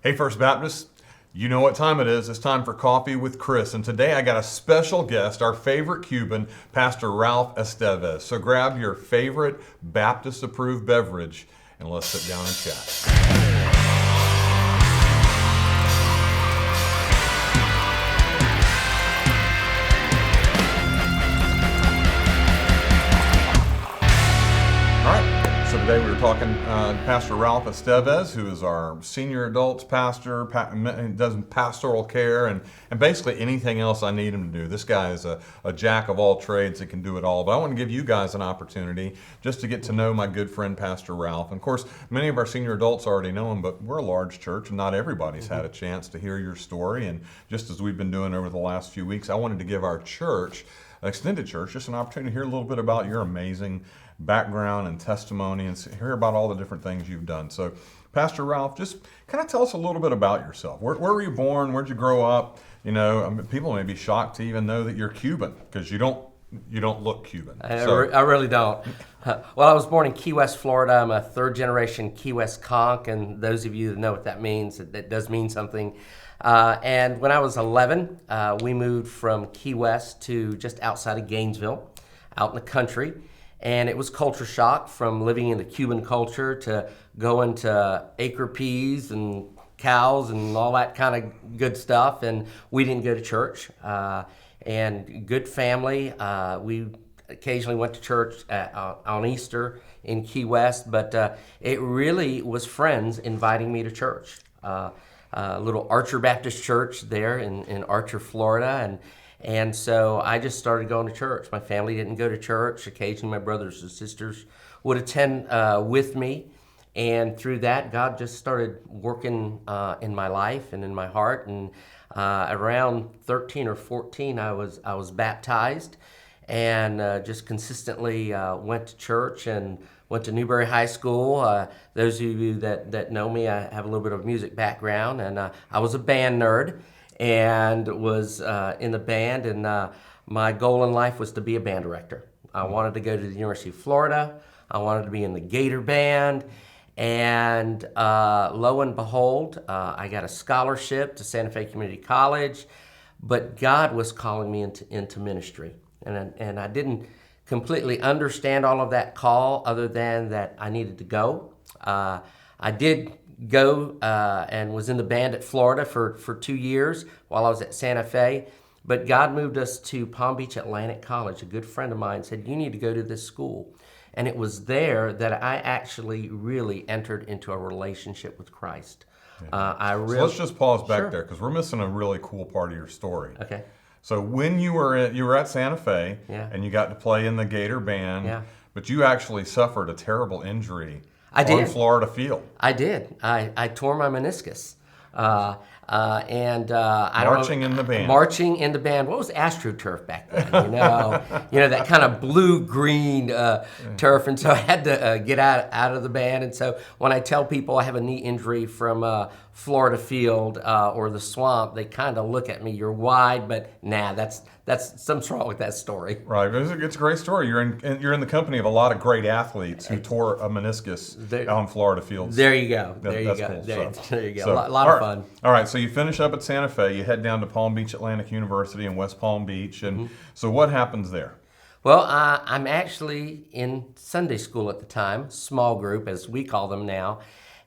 Hey, First Baptist, you know what time it is. It's time for Coffee with Chris. And today I got a special guest, our favorite Cuban, Pastor Ralph Estevez. So grab your favorite Baptist-approved beverage and let's sit down and chat. Today we were talking to Pastor Ralph Estevez, who is our senior adults pastor, does pastoral care, and basically anything else I need him to do. This guy is a jack of all trades and can do it all. But I want to give you guys an opportunity just to get to know my good friend Pastor Ralph. And of course, many of our senior adults already know him, but we're a large church and not everybody's had a chance to hear your story. And just as we've been doing over the last few weeks, I wanted to give our church, extended church, just an opportunity to hear a little bit about your amazing background and testimony and hear about all the different things you've done. So, Pastor Ralph, just kind of tell us a little bit about yourself. Where were you born? Where'd you grow up? You know, I mean, people may be shocked to even know that you're Cuban because you don't look Cuban. I really don't. Well, I was born in Key West, Florida. I'm a third generation Key West conch, and those of you that know what that means, that does mean something. And when I was 11, we moved from Key West to just outside of Gainesville, out in the country. And it was culture shock from living in the Cuban culture to going to acre peas and cows and all that kind of good stuff. And we didn't go to church. And good family. We occasionally went to church on Easter in Key West, but it really was friends inviting me to church. A little Archer Baptist church there in Archer, Florida. And so I just started going to church. My family didn't go to church. Occasionally my brothers and sisters would attend with me. And through that, God just started working in my life and in my heart. And around 13 or 14, I was baptized and just consistently went to church and went to Newberry High School. Those of you that know me, I have a little bit of music background, and I was a band nerd. And was in the band, and my goal in life was to be a band director. I wanted to go to the University of Florida. I wanted to be in the Gator Band, and lo and behold, I got a scholarship to Santa Fe Community College, but God was calling me into ministry, and I didn't completely understand all of that call other than that I needed to go. I did go and was in the band at Florida for 2 years while I was at Santa Fe. But God moved us to Palm Beach Atlantic College. A good friend of mine said, you need to go to this school. And it was there that I actually really entered into a relationship with Christ. So let's just pause back there because we're missing a really cool part of your story. Okay. So when you were at Santa Fe and you got to play in the Gator Band, but you actually suffered a terrible injury. I did. On Florida field. I did. I tore my meniscus. Marching in the band. Marching in the band. What was AstroTurf back then? You know that kind of blue-green turf. And so I had to get out of the band. And so when I tell people I have a knee injury from Florida field or the swamp, they kind of look at me. You're wide, but that's something's wrong with that story. Right, it's a great story. You're in the company of a lot of great athletes who tore a meniscus on Florida fields. There you go. There you go. A lot of fun. All right, so you finish up at Santa Fe. You head down to Palm Beach Atlantic University in West Palm Beach, and so what happens there? Well, I'm actually in Sunday school at the time, small group as we call them now,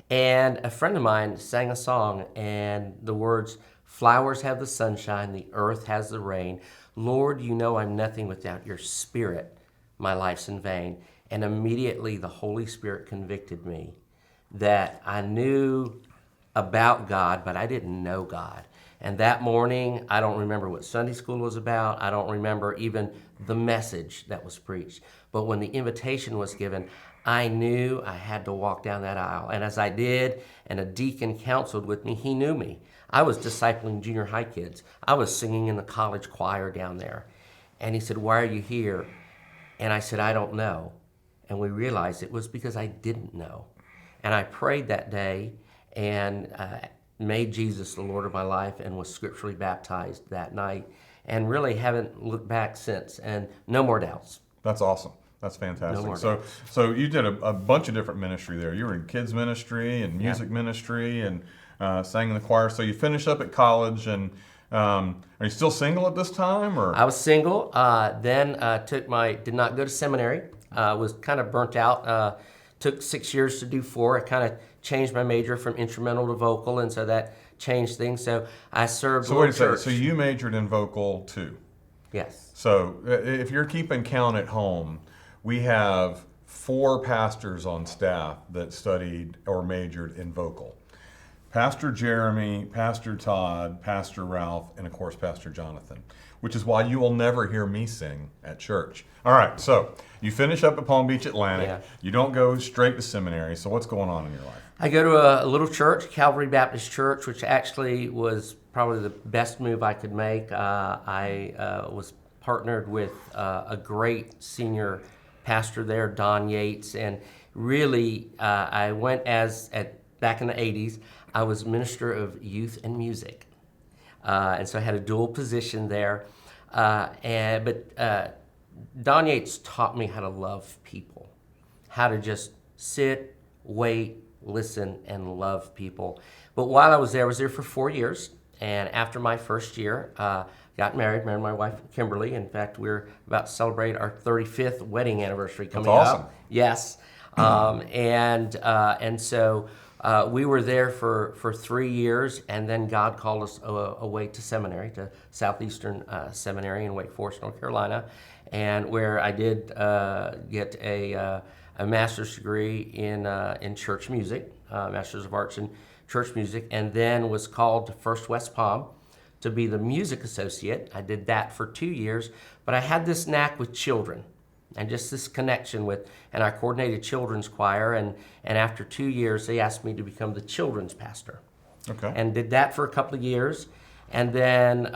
and a friend of mine sang a song, and the words, "Flowers have the sunshine, the earth has the rain. Lord, you know I'm nothing without your Spirit. My life's in vain." And immediately the Holy Spirit convicted me that I knew about God, but I didn't know God. And that morning, I don't remember what Sunday school was about. I don't remember even the message that was preached. But when the invitation was given, I knew I had to walk down that aisle. And as I did, and a deacon counseled with me, he knew me. I was discipling junior high kids. I was singing in the college choir down there. And he said, "Why are you here?" And I said, "I don't know." And we realized it was because I didn't know. And I prayed that day and made Jesus the Lord of my life and was scripturally baptized that night and really haven't looked back since, and no more doubts. That's awesome. That's fantastic. No so you did a bunch of different ministry there. You were in kids ministry and music ministry, and sang in the choir. So you finish up at college, and are you still single at this time, or? I was single, then did not go to seminary, was kind of burnt out, took 6 years to do 4. I kind of changed my major from instrumental to vocal, and so that changed things. So I served So a wait little a church. second. So you majored in vocal too. Yes. So if you're keeping count at home, we have 4 pastors on staff that studied or majored in vocal. Pastor Jeremy, Pastor Todd, Pastor Ralph, and of course Pastor Jonathan, which is why you will never hear me sing at church. All right, so you finish up at Palm Beach Atlantic. Yeah. You don't go straight to seminary. So what's going on in your life? I go to a little church, Calvary Baptist Church, which actually was probably the best move I could make. I was partnered with a great senior pastor there, Don Yates, and really I went back in the 80s, I was minister of youth and music. And so I had a dual position there. But Don Yates taught me how to love people, how to just sit, wait, listen, and love people. But while I was there for 4 years. And after my first year, got married my wife, Kimberly. In fact, we're about to celebrate our 35th wedding anniversary coming awesome. up. Yes. And so we were there for 3 years, and then God called us away to seminary, to Southeastern Seminary in Wake Forest, North Carolina, and where I did get a master's degree in church music, Master's of Arts in church music, and then was called to First West Palm to be the music associate. I did that for 2 years, but I had this knack with children and just this connection with, and I coordinated children's choir, and after 2 years, they asked me to become the children's pastor. Okay. And did that for a couple of years, and then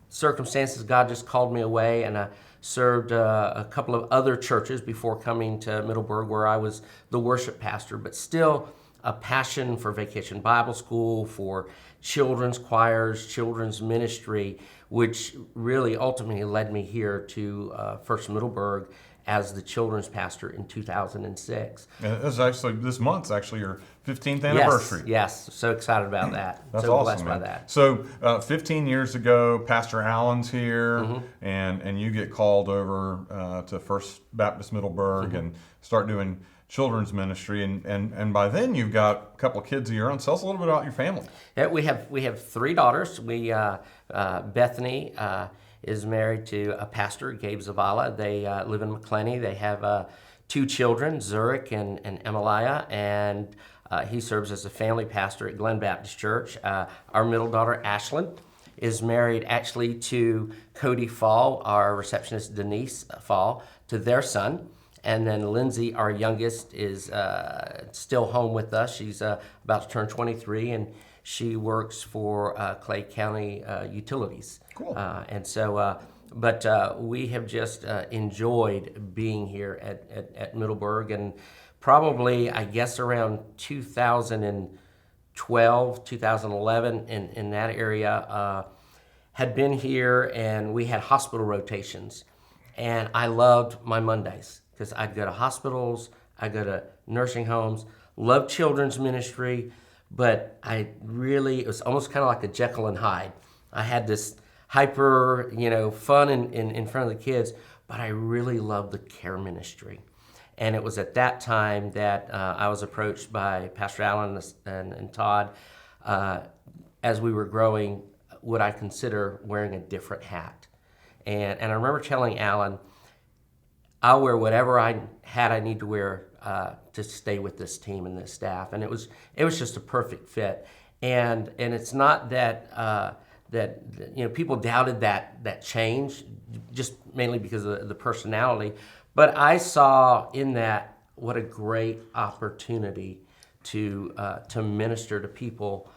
circumstances, God just called me away, and I served a couple of other churches before coming to Middleburg, where I was the worship pastor, but still a passion for Vacation Bible School, for children's choirs, children's ministry, which really ultimately led me here to First Middleburg as the children's pastor in 2006. And this month's actually your 15th anniversary. Yes, so excited about that. That's so awesome, blessed man. by that. So 15 years ago, Pastor Allen's here, Mm-hmm. and you get called over to First Baptist Middleburg Mm-hmm. and start doing children's ministry, and by then you've got a couple of kids of your own. Tell us a little bit about your family. Yeah, we have 3 daughters. Bethany is married to a pastor, Gabe Zavala. They live in McClenny. They have 2 children, Zurich and Emilia, and he serves as a family pastor at Glen Baptist Church. Our middle daughter, Ashlyn, is married actually to Cody Fall, our receptionist, Denise Fall, to their son. And then Lindsay, our youngest, is still home with us. She's about to turn 23, and she works for Clay County Utilities. Cool. But we have just enjoyed being here at Middleburg, and probably, I guess, around 2012, 2011, in that area, had been here, and we had hospital rotations. And I loved my Mondays, because I'd go to hospitals, I'd go to nursing homes, loved children's ministry, but it was almost kind of like a Jekyll and Hyde. I had this hyper, fun in front of the kids, but I really loved the care ministry. And it was at that time that I was approached by Pastor Allen and Todd, as we were growing, would I consider wearing a different hat? And I remember telling Allen, I'll wear whatever I need to wear to stay with this team and this staff, and it was just a perfect fit. And it's not that people doubted that change, just mainly because of the personality, but I saw in that what a great opportunity to minister to people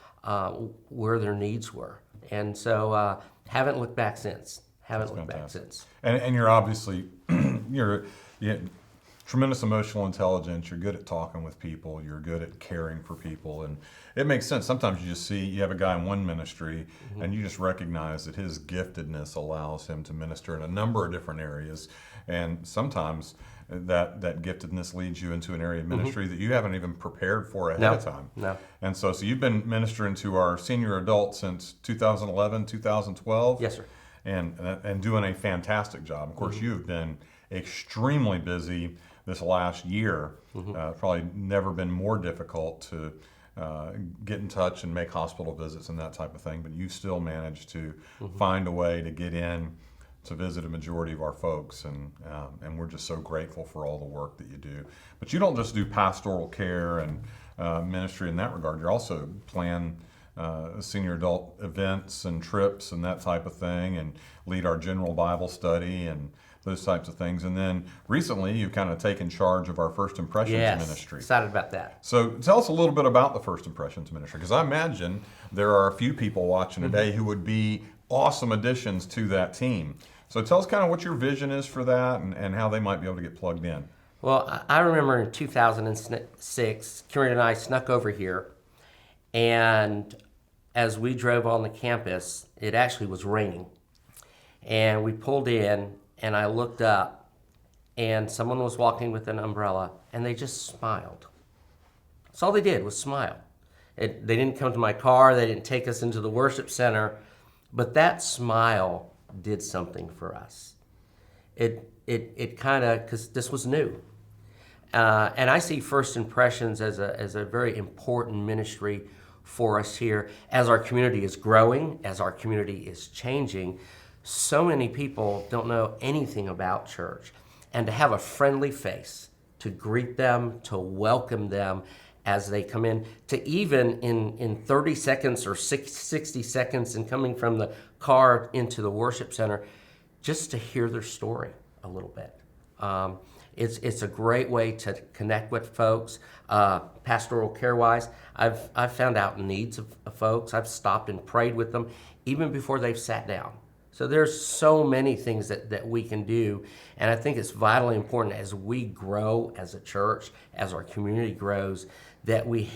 where their needs were, and so haven't looked back since. And you're obviously you have tremendous emotional intelligence. You're good at talking with people. You're good at caring for people, and it makes sense. Sometimes you have a guy in one ministry, mm-hmm. and you just recognize that his giftedness allows him to minister in a number of different areas. And sometimes that giftedness leads you into an area of ministry that you haven't even prepared for ahead No, of time. no. And so you've been ministering to our senior adults since 2011, 2012. Yes, sir. And doing a fantastic job. Of course, you've been extremely busy this last year. Probably never been more difficult to get in touch and make hospital visits and that type of thing, but you still managed to find a way to get in to visit a majority of our folks, and we're just so grateful for all the work that you do. But you don't just do pastoral care and ministry in that regard. You also plan senior adult events and trips and that type of thing, and lead our general Bible study and those types of things. And then recently you've kind of taken charge of our First Impressions ministry. Excited about that. So tell us a little bit about the First Impressions ministry, because I imagine there are a few people watching today who would be awesome additions to that team. So tell us kind of what your vision is for that and how they might be able to get plugged in. Well, I remember in 2006, Kieran and I snuck over here, and as we drove on the campus, it actually was raining. And we pulled in, and I looked up, and someone was walking with an umbrella, and they just smiled. That's all they did was smile. They didn't come to my car, they didn't take us into the worship center, but that smile did something for us. It kind of, because this was new. And I see First Impressions as a very important ministry for us here. As our community is growing, as our community is changing, so many people don't know anything about church. And to have a friendly face, to greet them, to welcome them as they come in, to even in 30 seconds or 60 seconds and coming from the car into the worship center, just to hear their story a little bit. It's a great way to connect with folks. Pastoral care-wise, I've found out needs of folks. I've stopped and prayed with them even before they've sat down. So there's so many things that we can do, and I think it's vitally important as we grow as a church, as our community grows, that we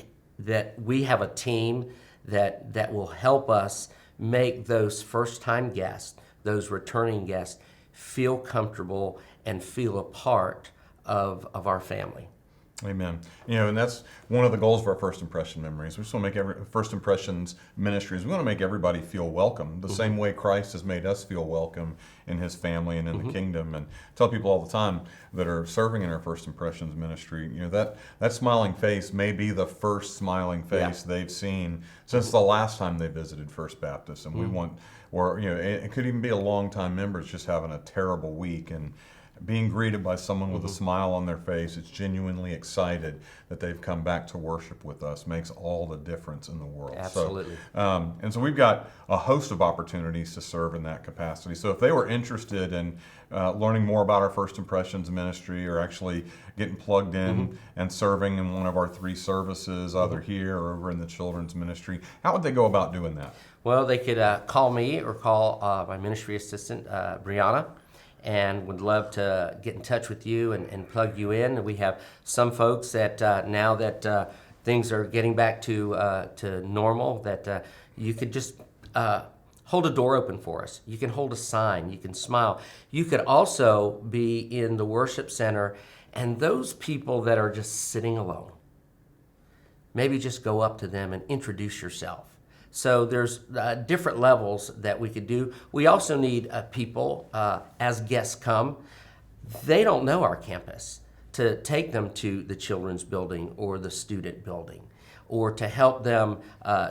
have a team that will help us make those first-time guests, those returning guests, feel comfortable and feel a part of our family. Amen. And that's one of the goals of our First Impression memories. We just want to make First Impressions ministries. We want to make everybody feel welcome, the same way Christ has made us feel welcome in His family and in the kingdom. And tell people all the time that are serving in our First Impressions ministry, that smiling face may be the first smiling face they've seen since the last time they visited First Baptist. And we want, or it could even be a long-time member just having a terrible week and being greeted by someone with a smile on their face, it's genuinely excited that they've come back to worship with us, makes all the difference in the world. Absolutely. And so we've got a host of opportunities to serve in that capacity. So if they were interested in learning more about our First Impressions ministry, or actually getting plugged in and serving in one of our 3 services, either here or over in the children's ministry, how would they go about doing that? Well, they could call me or call my ministry assistant, Brianna, and would love to get in touch with you and plug you in. We have some folks that now that things are getting back to normal, that you could just hold a door open for us. You can hold a sign. You can smile. You could also be in the worship center, and those people that are just sitting alone, maybe just go up to them and introduce yourself. So there's different levels that we could do. We also need people, as guests come, they don't know our campus, to take them to the children's building or the student building, or to help them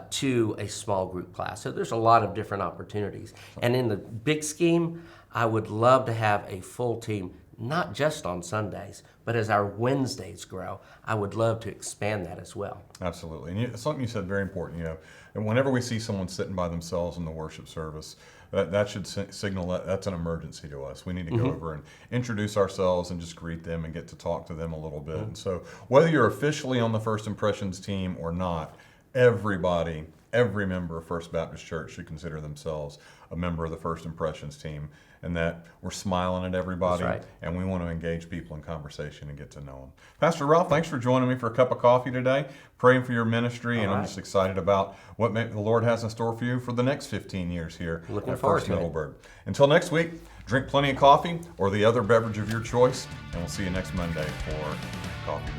to a small group class. So there's a lot of different opportunities. And in the big scheme, I would love to have a full team, not just on Sundays, but as our Wednesdays grow, I would love to expand that as well. Absolutely. And something you said very important, and whenever we see someone sitting by themselves in the worship service, that should signal that's an emergency to us. We need to go over and introduce ourselves and just greet them and get to talk to them a little bit. And so whether you're officially on the First Impressions team or not, every member of First Baptist Church should consider themselves a member of the First Impressions team, and that we're smiling at everybody, That's right. And we want to engage people in conversation and get to know them. Pastor Ralph, thanks for joining me for a cup of coffee today, praying for your ministry, and I'm just excited about what the Lord has in store for you for the next 15 years here Looking at forward First to it. Middleburg. Until next week, Drink plenty of coffee or the other beverage of your choice, and we'll see you next Monday for Coffee.